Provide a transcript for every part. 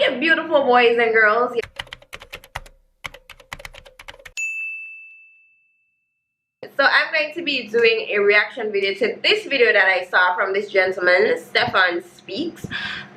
you beautiful boys and girls. So I'm going to be doing a reaction video to this video that I saw from this gentleman, Stefan Speaks,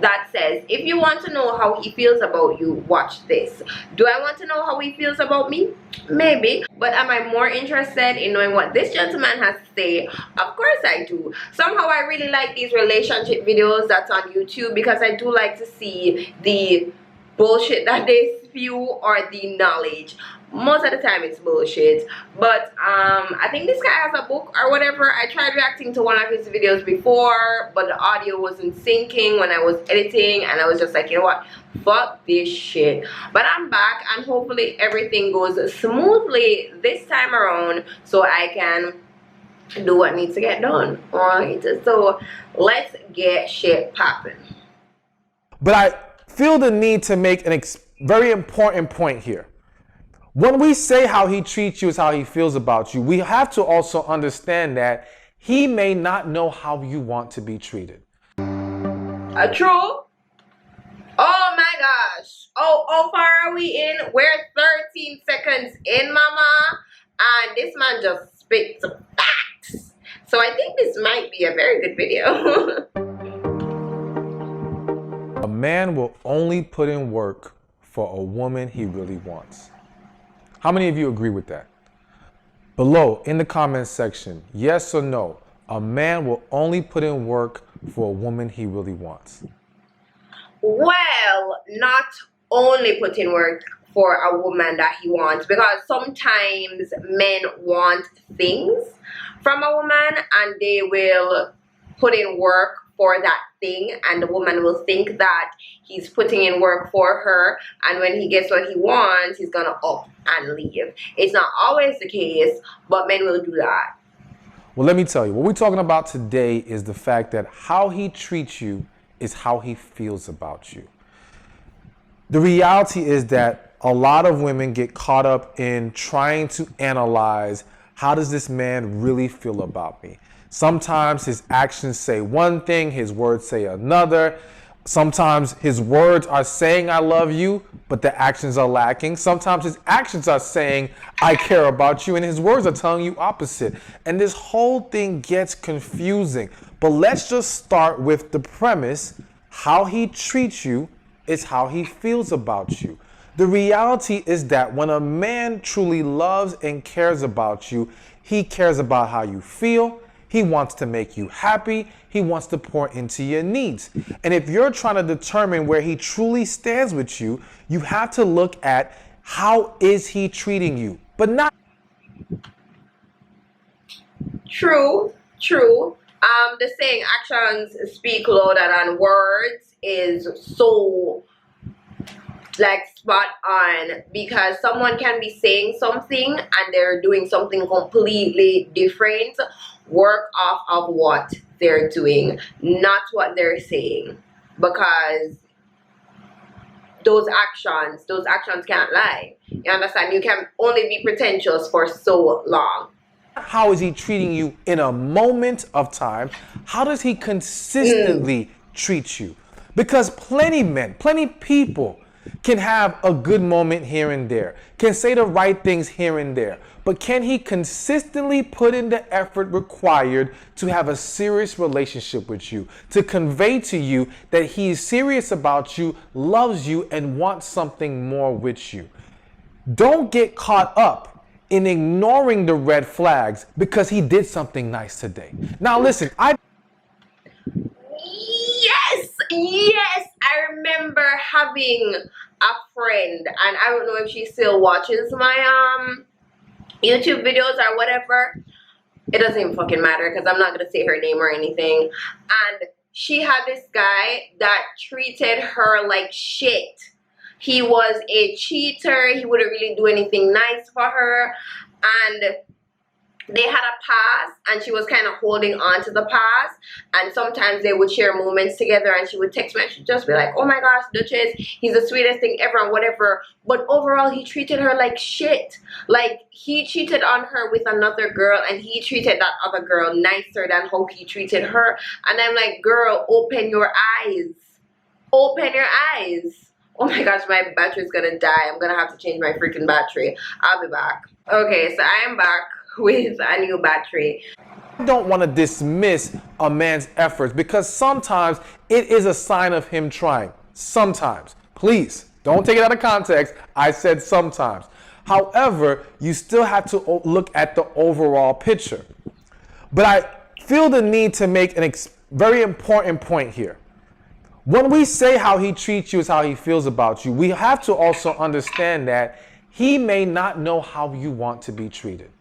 that says, if you want to know how he feels about you, watch this. Do I want to know how he feels about me? Maybe. But am I more interested in knowing what this gentleman has to say? Of course I do. Somehow I really like these relationship videos that's on YouTube because I do like to see the bullshit that they spew or the knowledge. Most of the time it's bullshit, but I think this guy has a book or whatever. I tried reacting to one of his videos before, but the audio wasn't syncing when I was editing, and I was just like, you know what, fuck this shit. But I'm back, and hopefully everything goes smoothly this time around so I can do what needs to get done. Alright, so let's get shit popping. But I feel the need to make a very important point here. When we say how he treats you is how he feels about you, we have to also understand that he may not know how you want to be treated. True. Oh my gosh. Oh, how far are we in? We're 13 seconds in, mama. And this man just spits facts. So I think this might be a very good video. A man will only put in work for a woman he really wants. How many of you agree with that? Below in the comments section, yes or no, a man will only put in work for a woman he really wants. Well, not only put in work for a woman that he wants, because sometimes men want things from a woman and they will put in work for that thing, and the woman will think that he's putting in work for her, and when he gets what he wants, he's gonna up and leave. It's not always the case, but men will do that. Well, let me tell you, what we're talking about today is the fact that how he treats you is how he feels about you. The reality is that a lot of women get caught up in trying to analyze, how does this man really feel about me? Sometimes his actions say one thing, his words say another. Sometimes his words are saying I love you, but the actions are lacking. Sometimes his actions are saying I care about you, and his words are telling you opposite. And this whole thing gets confusing. But let's just start with the premise: how he treats you is how he feels about you. The reality is that when a man truly loves and cares about you, he cares about how you feel. He wants to make you happy. He wants to pour into your needs. And if you're trying to determine where he truly stands with you, you have to look at how is he treating you, but not. True. The saying actions speak louder than words is so like spot on, because someone can be saying something and they're doing something completely different. Work off of what they're doing, not what they're saying, because those actions can't lie. You understand? You can only be pretentious for so long. How is he treating you in a moment of time? How does he consistently treat you? Because plenty people can have a good moment here and there, can say the right things here and there, but can he consistently put in the effort required to have a serious relationship with you, to convey to you that he is serious about you, loves you, and wants something more with you? Don't get caught up in ignoring the red flags because he did something nice today. Now listen, Yes, I remember having a friend, and I don't know if she still watches my YouTube videos or whatever. It doesn't even fucking matter because I'm not gonna say her name or anything. And she had this guy that treated her like shit. He was a cheater. He wouldn't really do anything nice for her, and they had a past, and she was kind of holding on to the past, and sometimes they would share moments together, and she would text me and she'd just be like, oh my gosh, Duchess, he's the sweetest thing ever and whatever. But overall, he treated her like shit. Like, he cheated on her with another girl, and he treated that other girl nicer than how he treated her. And I'm like, girl, open your eyes. Open your eyes. Oh my gosh, my battery's gonna die. I'm gonna have to change my freaking battery. I'll be back. Okay, so I am back with a new battery. I don't want to dismiss a man's efforts because sometimes it is a sign of him trying. Sometimes. Please, don't take it out of context. I said sometimes. However, you still have to look at the overall picture. But I feel the need to make a very important point here. When we say how he treats you is how he feels about you, we have to also understand that he may not know how you want to be treated.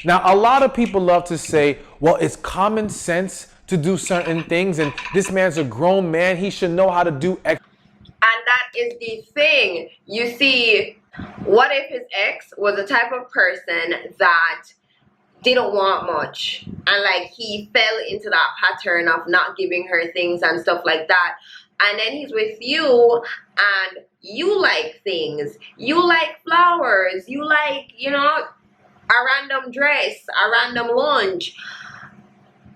Now, a lot of people love to say, well, it's common sense to do certain things, and this man's a grown man, he should know how to do X. And that is the thing. You see, what if his ex was the type of person that didn't want much, and like he fell into that pattern of not giving her things and stuff like that, and then he's with you and you like things, you like flowers, you like, you know, a random dress, a random lunch,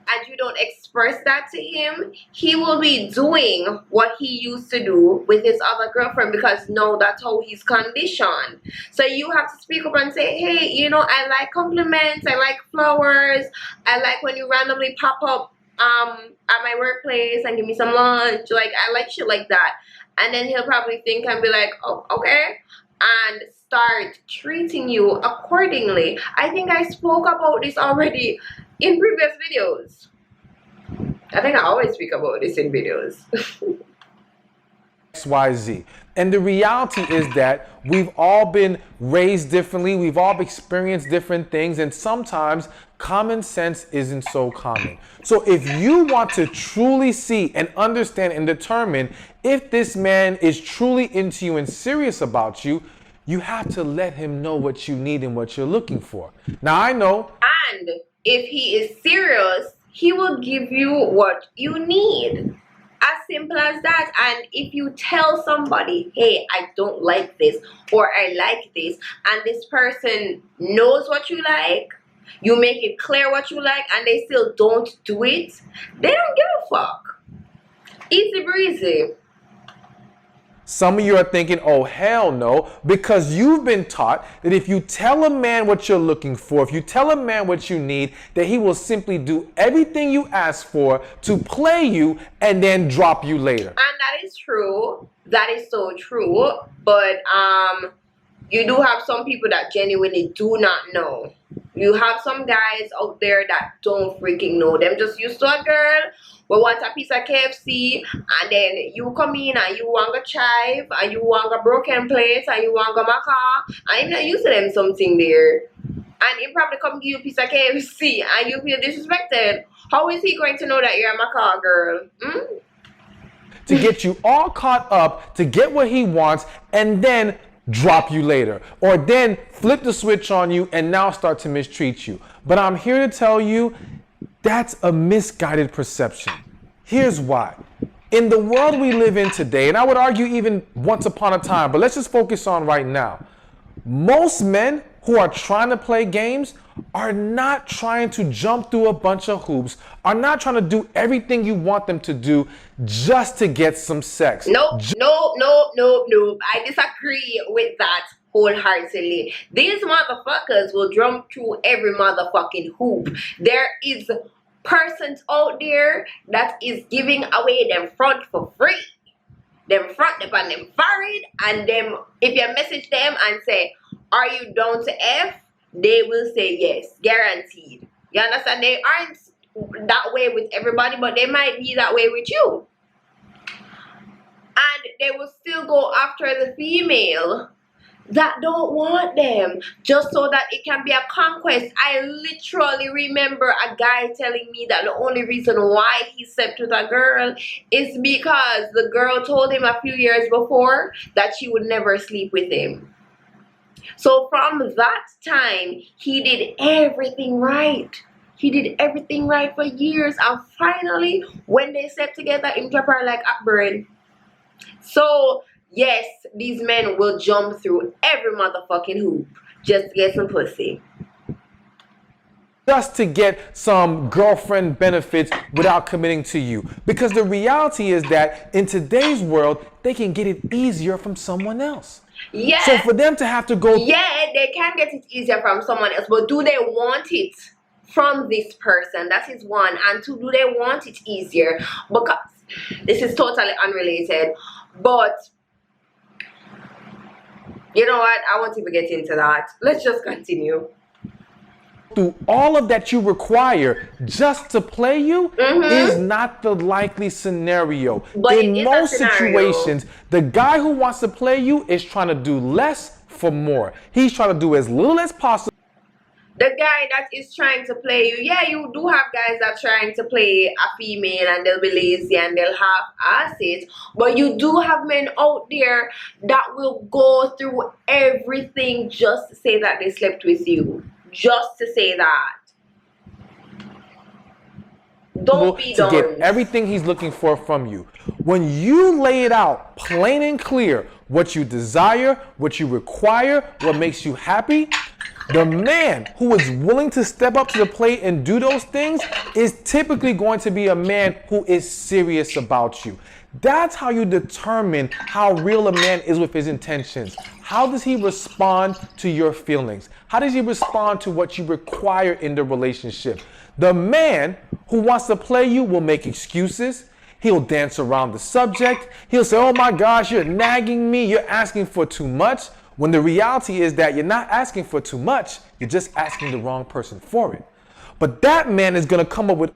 and you don't express that to him, he will be doing what he used to do with his other girlfriend, because no, that's how he's conditioned. So you have to speak up and say, hey, you know, I like compliments, I like flowers, I like when you randomly pop up at my workplace and give me some lunch, like I like shit like that. And then he'll probably think and be like, oh, okay, and start treating you accordingly. I think I spoke about this already in previous videos. I think I always speak about this in videos. XYZ. And the reality is that we've all been raised differently, we've all experienced different things, and sometimes common sense isn't so common. So if you want to truly see and understand and determine if this man is truly into you and serious about you, you have to let him know what you need and what you're looking for. Now I know. And if he is serious, he will give you what you need. As simple as that. And if you tell somebody, hey, I don't like this, or I like this, and this person knows what you like, you make it clear what you like, and they still don't do it, they don't give a fuck. Easy breezy. Some of you are thinking, oh, hell no, because you've been taught that if you tell a man what you're looking for, if you tell a man what you need, that he will simply do everything you ask for to play you and then drop you later. And that is true. That is so true. But you do have some people that genuinely do not know. You have some guys out there that don't freaking know. Them just used to a girl we want a piece of KFC, and then you come in and you want a chive, and you want a broken plate, and you want a maca, and you're not used to them something there. And he probably come give you a piece of KFC and you feel disrespected. How is he going to know that you're a maca girl? To get you all caught up, to get what he wants, and then drop you later, or then flip the switch on you and now start to mistreat you. But I'm here to tell you that's a misguided perception. Here's why. In the world we live in today, and I would argue even once upon a time, but let's just focus on right now. Most men who are trying to play games are not trying to jump through a bunch of hoops, are not trying to do everything you want them to do just to get some sex. Nope. I disagree with that wholeheartedly. These motherfuckers will jump through every motherfucking hoop. There is persons out there that is giving away them front for free. Them front upon them forehead, and them, if you message them and say, are you down to F? They will say yes, guaranteed. You understand? They aren't that way with everybody, but they might be that way with you. And they will still go after the female that don't want them, just so that it can be a conquest. I literally remember a guy telling me that the only reason why he slept with a girl is because the girl told him a few years before that she would never sleep with him. So from that time, he did everything right. He did everything right for years, and finally, when they slept together, him drop her like a bird. So yes, these men will jump through every motherfucking hoop just to get some pussy. just to get some girlfriend benefits without committing to you. Because the reality is that in today's world, they can get it easier from someone else. Yeah. So for them to have to go... Yeah, they can get it easier from someone else, but do they want it from this person? That is one. And two, do they want it easier? Because this is totally unrelated, but you know what? I won't even get into that. Let's just continue. Through all of that you require just to play you is not the likely scenario. But in most situations, the guy who wants to play you is trying to do less for more. He's trying to do as little as possible. The guy that is trying to play you, yeah, you do have guys that are trying to play a female and they'll be lazy and they'll have assets, but you do have men out there that will go through everything just to say that they slept with you. Just to say that. Don't be to done. Get everything he's looking for from you. When you lay it out plain and clear what you desire, what you require, what makes you happy, the man who is willing to step up to the plate and do those things is typically going to be a man who is serious about you. That's how you determine how real a man is with his intentions. How does he respond to your feelings? How does he respond to what you require in the relationship? The man who wants to play you will make excuses. He'll dance around the subject. He'll say, oh my gosh, you're nagging me. You're asking for too much. When the reality is that you're not asking for too much. You're just asking the wrong person for it. But that man is going to come up with...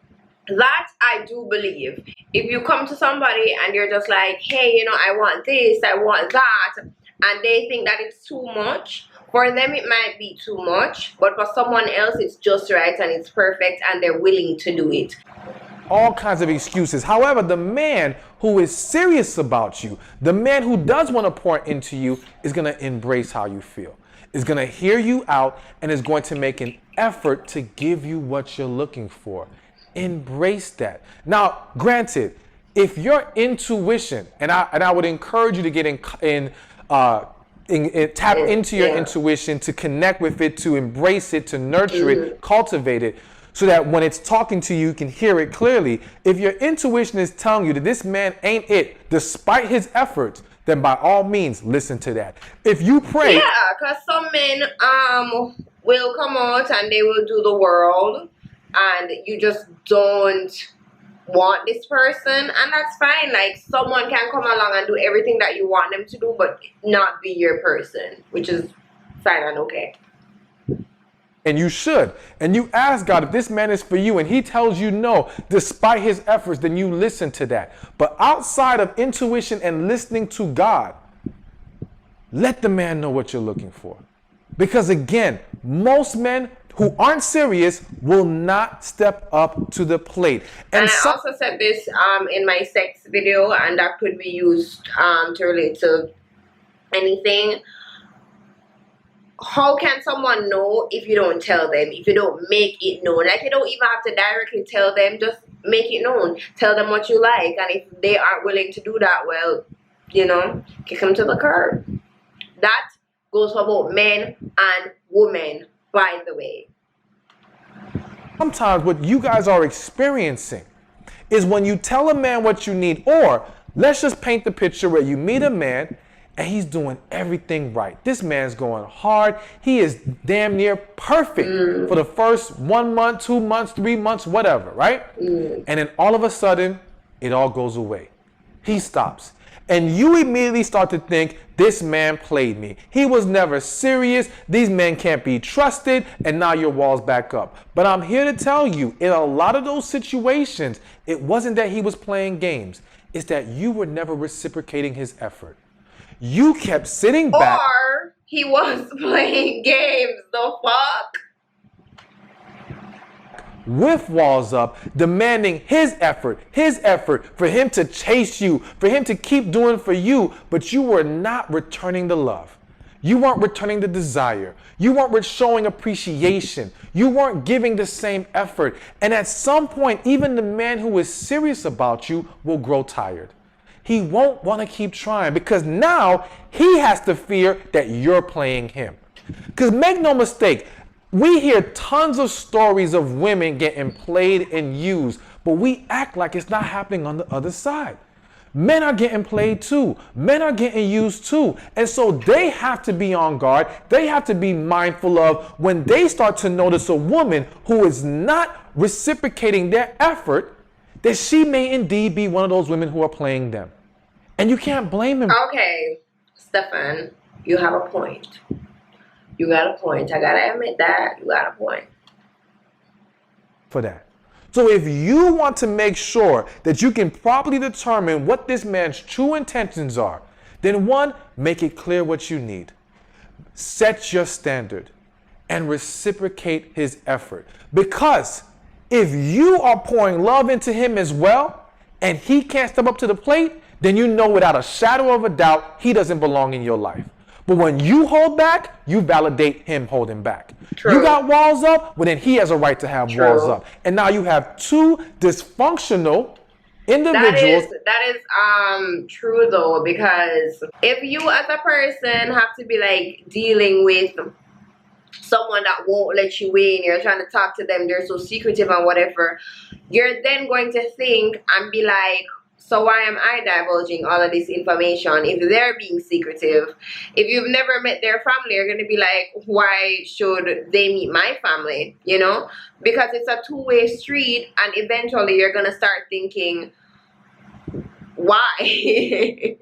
That I do believe. If you come to somebody and you're just like, hey, you know, I want this, I want that, and they think that it's too much, for them it might be too much, but for someone else it's just right and it's perfect and they're willing to do it. All kinds of excuses. However, the man who is serious about you, the man who does want to pour into you, is going to embrace how you feel, is going to hear you out, and is going to make an effort to give you what you're looking for. Embrace that. Now, granted, if your intuition, and I would encourage you to get tap into your intuition, to connect with it, to embrace it, to nurture it, cultivate it, so that when it's talking to you, you can hear it clearly. If your intuition is telling you that this man ain't it, despite his efforts, then by all means, listen to that. If you pray... Yeah, because some men will come out and they will do the world, and you just don't want this person, and that's fine. Like, someone can come along and do everything that you want them to do, but not be your person, which is fine and okay. And you should. And you ask God if this man is for you, and he tells you no, despite his efforts, then you listen to that. But outside of intuition and listening to God, let the man know what you're looking for. Because again, most men who aren't serious will not step up to the plate. And I also said this in my sex video, and that could be used to relate to anything. How can someone know if you don't tell them, if you don't make it known? Like, you don't even have to directly tell them, just make it known. Tell them what you like, and if they aren't willing to do that, well, you know, kick them to the curb. That goes for both men and women, by the way. Sometimes what you guys are experiencing is when you tell a man what you need, or let's just paint the picture where you meet a man and he's doing everything right. This man's going hard. He is damn near perfect for the first 1 month, 2 months, 3 months, whatever, right? And then all of a sudden, it all goes away. He stops. And you immediately start to think, this man played me. He was never serious. These men can't be trusted. And now your wall's back up. But I'm here to tell you, in a lot of those situations, it wasn't that he was playing games. It's that you were never reciprocating his effort. You kept sitting back. Or he was playing games. The fuck? With walls up, demanding his effort for him to chase you, for him to keep doing for you, but you were not returning the love. You weren't returning the desire. You weren't showing appreciation. You weren't giving the same effort. And at some point, even the man who is serious about you will grow tired. He won't want to keep trying because now he has to fear that you're playing him. Because make no mistake, We hear tons of stories of women getting played and used, but we act like it's not happening on the other side. Men are getting played too. Men are getting used too. And so they have to be on guard. They have to be mindful of when they start to notice a woman who is not reciprocating their effort, that she may indeed be one of those women who are playing them. And you can't blame him. Okay, Stefan, you have a point. You got a point. I gotta admit that. You got a point. For that. So if you want to make sure that you can properly determine what this man's true intentions are, then one, make it clear what you need. Set your standard and reciprocate his effort. Because if you are pouring love into him as well, and he can't step up to the plate, then you know without a shadow of a doubt, he doesn't belong in your life. But when you hold back, you validate him holding back. True. You got walls up, well then he has a right to have walls up. And now you have two dysfunctional individuals. That is true though, because if you as a person have to be like dealing with someone that won't let you in, you're trying to talk to them, they're so secretive and whatever, you're then going to think and be like, so why am I divulging all of this information if they're being secretive? If you've never met their family, you're going to be like, why should they meet my family? You know? Because it's a two-way street, and eventually you're going to start thinking, why?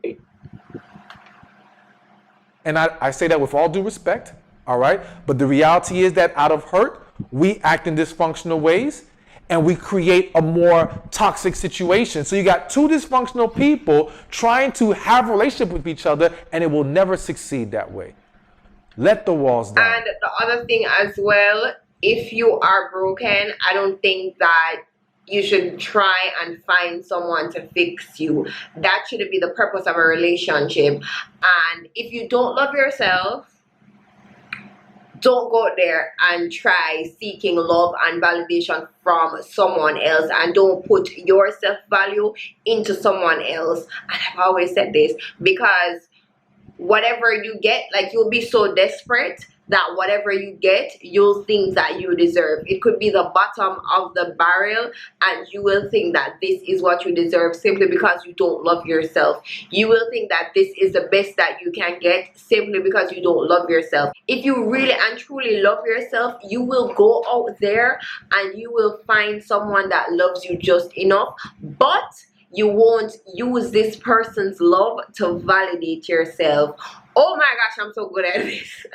And I say that with all due respect, all right? But the reality is that out of hurt, we act in dysfunctional ways, and we create a more toxic situation. So you got two dysfunctional people trying to have a relationship with each other, and it will never succeed that way. Let the walls down. And the other thing as well, if you are broken, I don't think that you should try and find someone to fix you. That shouldn't be the purpose of a relationship. And if you don't love yourself, don't go there and try seeking love and validation from someone else, and don't put your self-value into someone else. And I've always said this, because whatever you get, like, you'll be so desperate that whatever you get, you'll think that you deserve. It could be the bottom of the barrel, and you will think that this is what you deserve simply because you don't love yourself. You will think that this is the best that you can get simply because you don't love yourself. If you really and truly love yourself, you will go out there and you will find someone that loves you just enough, but you won't use this person's love to validate yourself. Oh my gosh, I'm so good at this.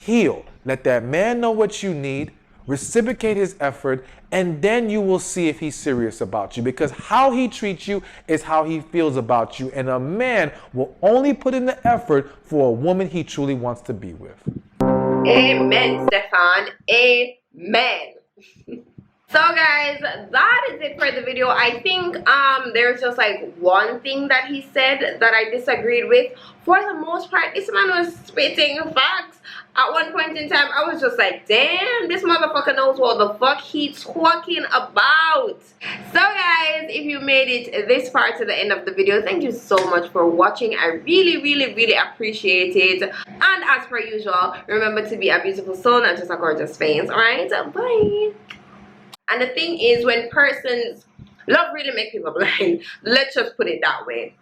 Heal. Let that man know what you need, reciprocate his effort, and then you will see if he's serious about you. Because how he treats you is how he feels about you. And a man will only put in the effort for a woman he truly wants to be with. Amen, Stefan. Amen. So guys, that is it for the video. I think there's just like one thing that he said that I disagreed with. For the most part, this man was spitting facts. At one point in time, I was just like, damn, this motherfucker knows what the fuck he's talking about. So guys, if you made it this far to the end of the video, thank you so much for watching. I really appreciate it. And as per usual, remember to be a beautiful soul, not just a gorgeous face. Alright, bye. And the thing is, when persons love really make people blind, let's just put it that way.